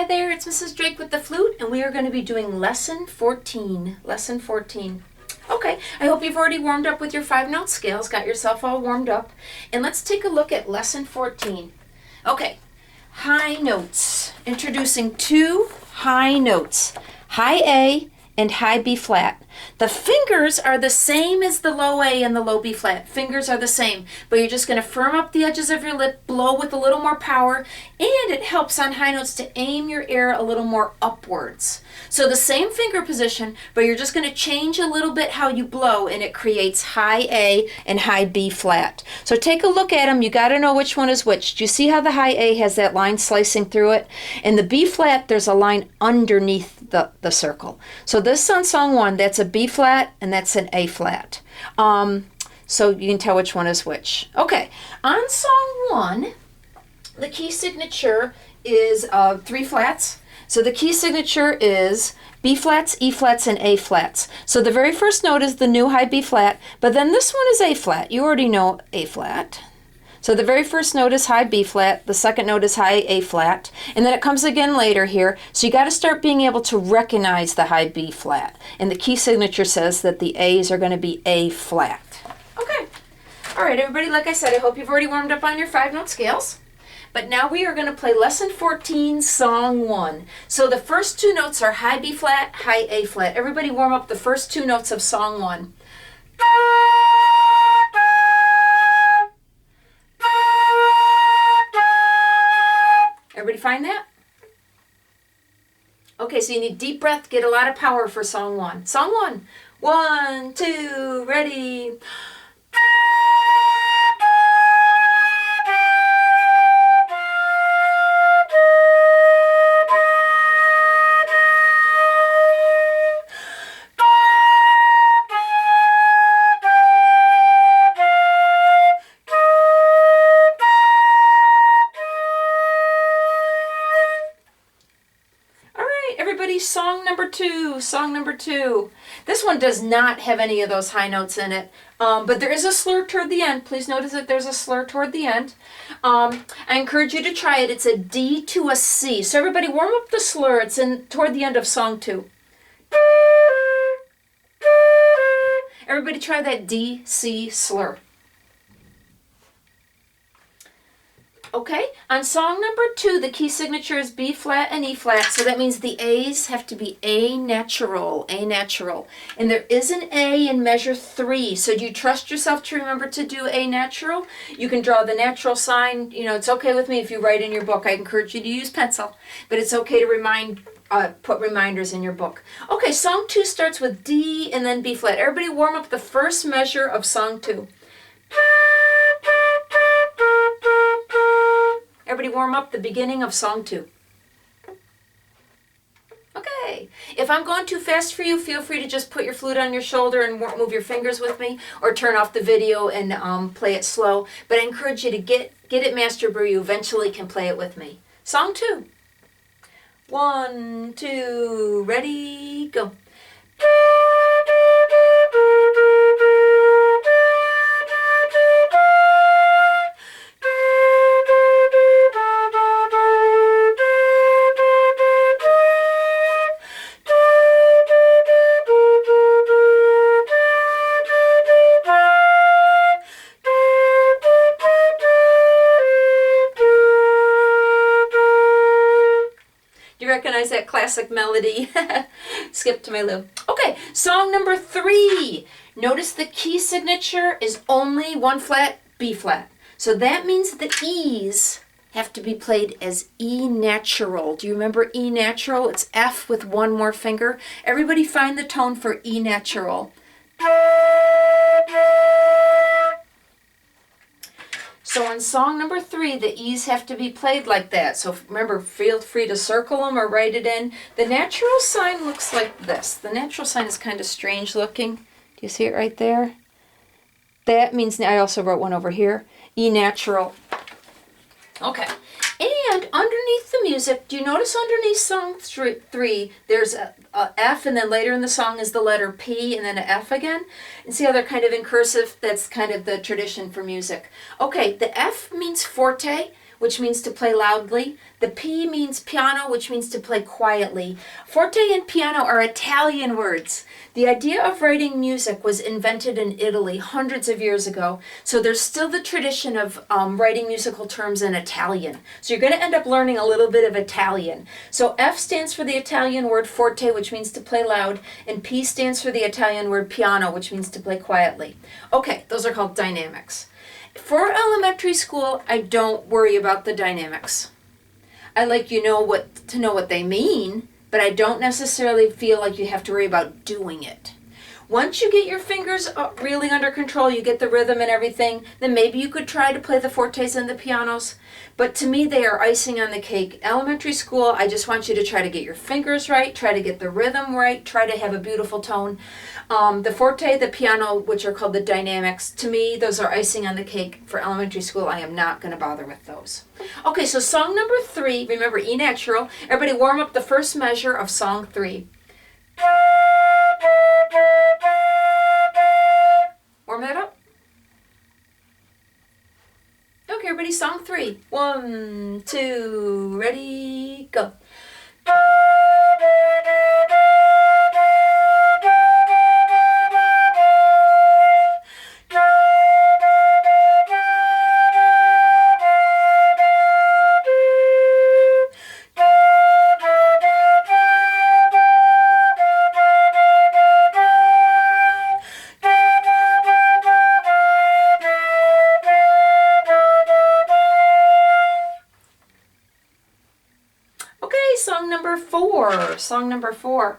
Hi there, it's Mrs. Drake with the flute, and we are going to be doing lesson 14. Lesson 14. Okay, I hope you've already warmed up with your 5-note scales, got yourself all warmed up, and let's take a look at lesson 14. Okay, high notes. Introducing 2 high notes, high A and high B flat. The fingers are the same as the low A and the low B flat. Fingers are the same, but you're just going to firm up the edges of your lip, blow with a little more power, and it helps on high notes to aim your air a little more upwards. So the same finger position, but you're just going to change a little bit how you blow, and it creates high A and high B flat. So take a look at them. You got to know which one is which. Do you see how the high A has that line slicing through it? And the B flat, there's a line underneath the circle. So this on song 1, that's a B flat and that's an A flat. So you can tell which one is which. Okay, on song 1, the key signature is 3 flats. So the key signature is B flats, E flats, and A flats. So the very first note is the new high B flat, but then this one is A flat. You already know A flat. So the very first note is high B flat, the second note is high A flat, and then it comes again later here. So you got to start being able to recognize the high B flat. And the key signature says that the A's are going to be A flat. Okay. All right, everybody, like I said, I hope you've already warmed up on your 5-note scales. But now we are going to play lesson 14, song 1. So the first 2 notes are high B flat, high A flat. Everybody warm up the first 2 notes of song 1. Everybody find that? Okay, so you need deep breath, get a lot of power for song 1. Song 1. 1, 2, ready. Everybody, song number 2. Song number 2. This one does not have any of those high notes in it, but there is a slur toward the end. Please notice that there's a slur toward the end. I encourage you to try it. It's a D to a C. So everybody, warm up the slur. It's toward the end of song 2. Everybody, try that D, C slur. Okay, on song number 2, the key signature is B flat and E flat, so that means the A's have to be A natural, A natural. And there is an A in measure 3, so do you trust yourself to remember to do A natural? You can draw the natural sign. You know, it's okay with me if you write in your book. I encourage you to use pencil, but it's okay to put reminders in your book. Okay, song 2 starts with D and then B flat. Everybody warm up the first measure of song 2. Everybody warm up the beginning of song 2. Okay. If I'm going too fast for you, feel free to just put your flute on your shoulder and move your fingers with me, or turn off the video and play it slow. But I encourage you to get it mastered where you eventually can play it with me. Song 2. 1, 2, ready, go. Recognize that classic melody? Skip to my loo. Okay, song number 3. Notice the key signature is only 1 flat, B flat. So that means the E's have to be played as E natural. Do you remember E natural? It's F with 1 more finger. Everybody find the tone for E natural. So on song number 3, the E's have to be played like that. So remember, feel free to circle them or write it in. The natural sign looks like this. The natural sign is kind of strange looking. Do you see it right there? That means, I also wrote one over here, E natural. Okay. And underneath the music, do you notice underneath song 3, there's a F, and then later in the song is the letter P, and then an F again? And see how they're kind of in cursive? That's kind of the tradition for music. Okay, the F means forte, which means to play loudly. The P means piano, which means to play quietly. Forte and piano are Italian words. The idea of writing music was invented in Italy hundreds of years ago, so there's still the tradition of writing musical terms in Italian. So you're going to end up learning a little bit of Italian. So F stands for the Italian word forte, which means to play loud, and P stands for the Italian word piano, which means to play quietly. Okay, those are called dynamics. For elementary school, I don't worry about the dynamics. I like to know what they mean, but I don't necessarily feel like you have to worry about doing it. Once you get your fingers really under control, you get the rhythm and everything, then maybe you could try to play the fortes and the pianos. But to me, they are icing on the cake. Elementary school, I just want you to try to get your fingers right, try to get the rhythm right, try to have a beautiful tone. The forte, the piano, which are called the dynamics, to me, those are icing on the cake. For elementary school, I am not going to bother with those. Okay, so song number 3, remember E natural. Everybody warm up the first measure of song 3. Warm that up. Okay, everybody, song 3. 1, 2, ready, go. Song number 4.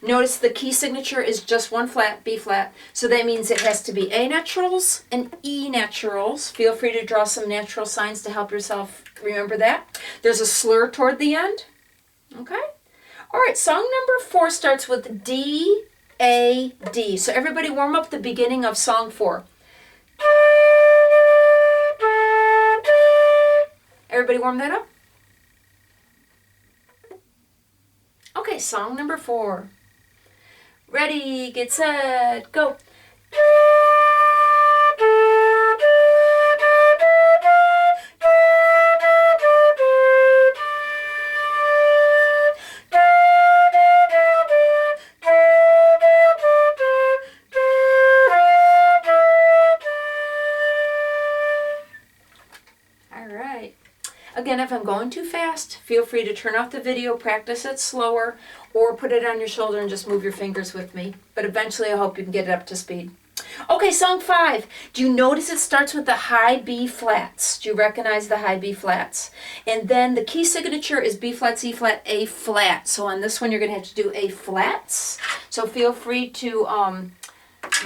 Notice the key signature is just one flat, B flat. So that means it has to be A naturals and E naturals. Feel free to draw some natural signs to help yourself remember that. There's a slur toward the end. Okay? All right, song number 4 starts with D, A, D. So everybody warm up the beginning of song 4. Everybody warm that up? Okay, song number 4. Ready, get set, go. Again, if I'm going too fast, feel free to turn off the video, practice it slower, or put it on your shoulder and just move your fingers with me. But eventually, I hope you can get it up to speed. Okay, song 5. Do you notice it starts with the high B flats? Do you recognize the high B flats? And then the key signature is B flat, C flat, A flat. So on this one, you're going to have to do A flats. So feel free to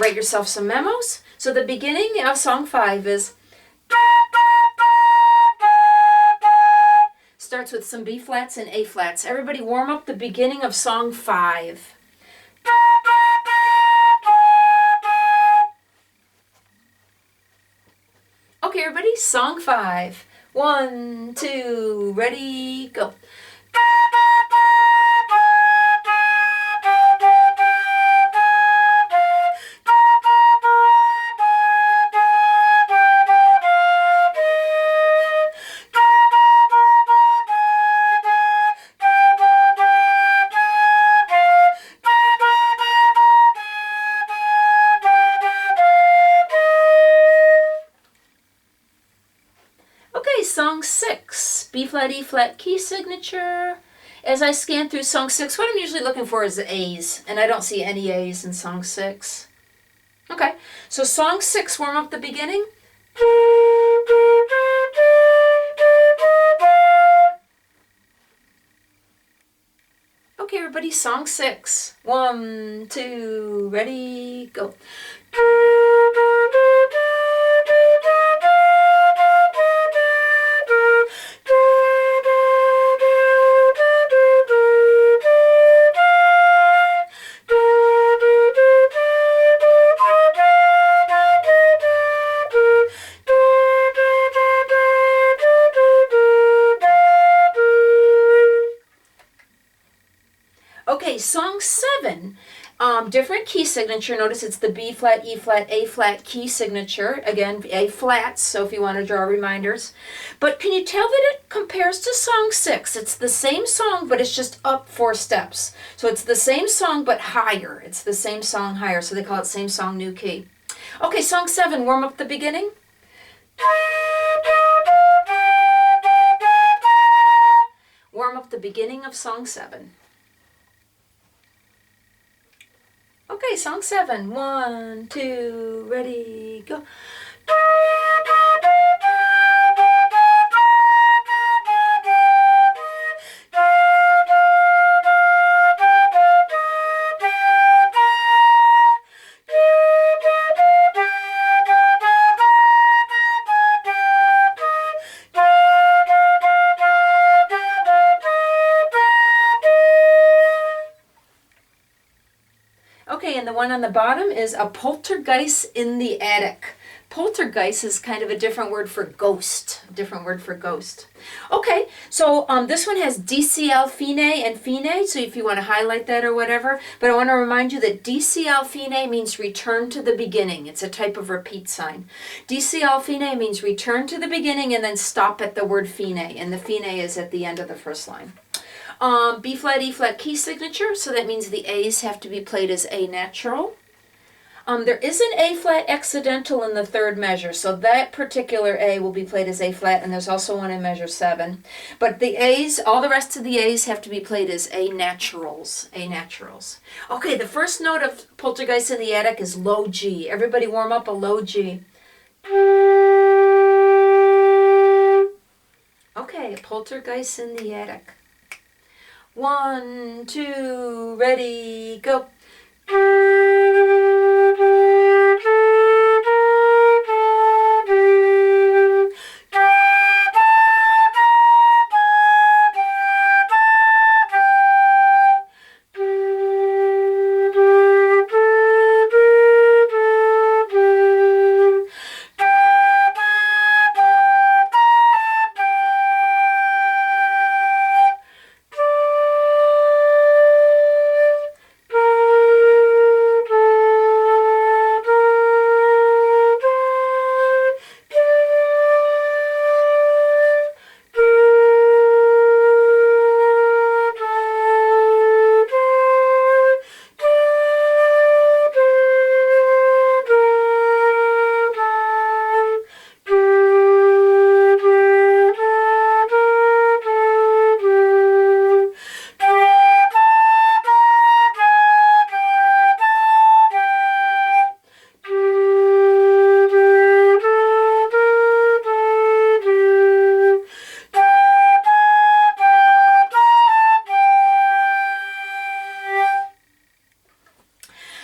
write yourself some memos. So the beginning of song 5 is... starts with some B flats and A flats. Everybody warm up the beginning of song 5. Okay, everybody, song 5. 1, 2, ready, go. Song 6, B flat, E flat, key signature. As I scan through song 6, what I'm usually looking for is the A's, and I don't see any A's in song 6. Okay, so song 6, warm up the beginning. Okay, everybody, song 6. 1, 2, ready, go. Okay, song 7. Different key signature. Notice it's the B flat, E flat, A flat key signature. Again, A flats, so if you want to draw reminders. But can you tell that it compares to song 6? It's the same song, but it's just up 4 steps. So it's the same song, but higher. It's the same song higher, so they call it same song, new key. Okay, song 7, warm up the beginning. Warm up the beginning of song 7. Okay, song 7. 1, 2, ready, go. Okay, and the one on the bottom is a poltergeist in the attic. Poltergeist is kind of a different word for ghost. Okay, so this one has DCL fine and fine, so if you want to highlight that or whatever. But I want to remind you that DCL fine means return to the beginning. It's a type of repeat sign. DCL fine means return to the beginning and then stop at the word fine, and the fine is at the end of the first line. B flat, E flat key signature, so that means the A's have to be played as A natural. There is an A flat accidental in the 3rd measure, so that particular A will be played as A flat, and there's also one in measure 7. But the A's, all the rest of the A's have to be played as A naturals. Okay, the first note of Poltergeist in the Attic is low G. Everybody warm up a low G. Okay, Poltergeist in the Attic. 1, 2, ready, go.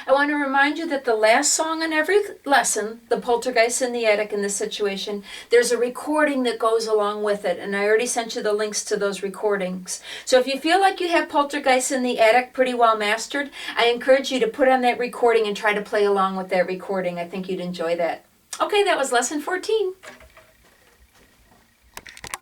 I want to remind you that the last song in every lesson, the Poltergeist in the Attic in this situation, there's a recording that goes along with it, and I already sent you the links to those recordings. So if you feel like you have Poltergeist in the Attic pretty well mastered, I encourage you to put on that recording and try to play along with that recording. I think you'd enjoy that. Okay, that was lesson 14.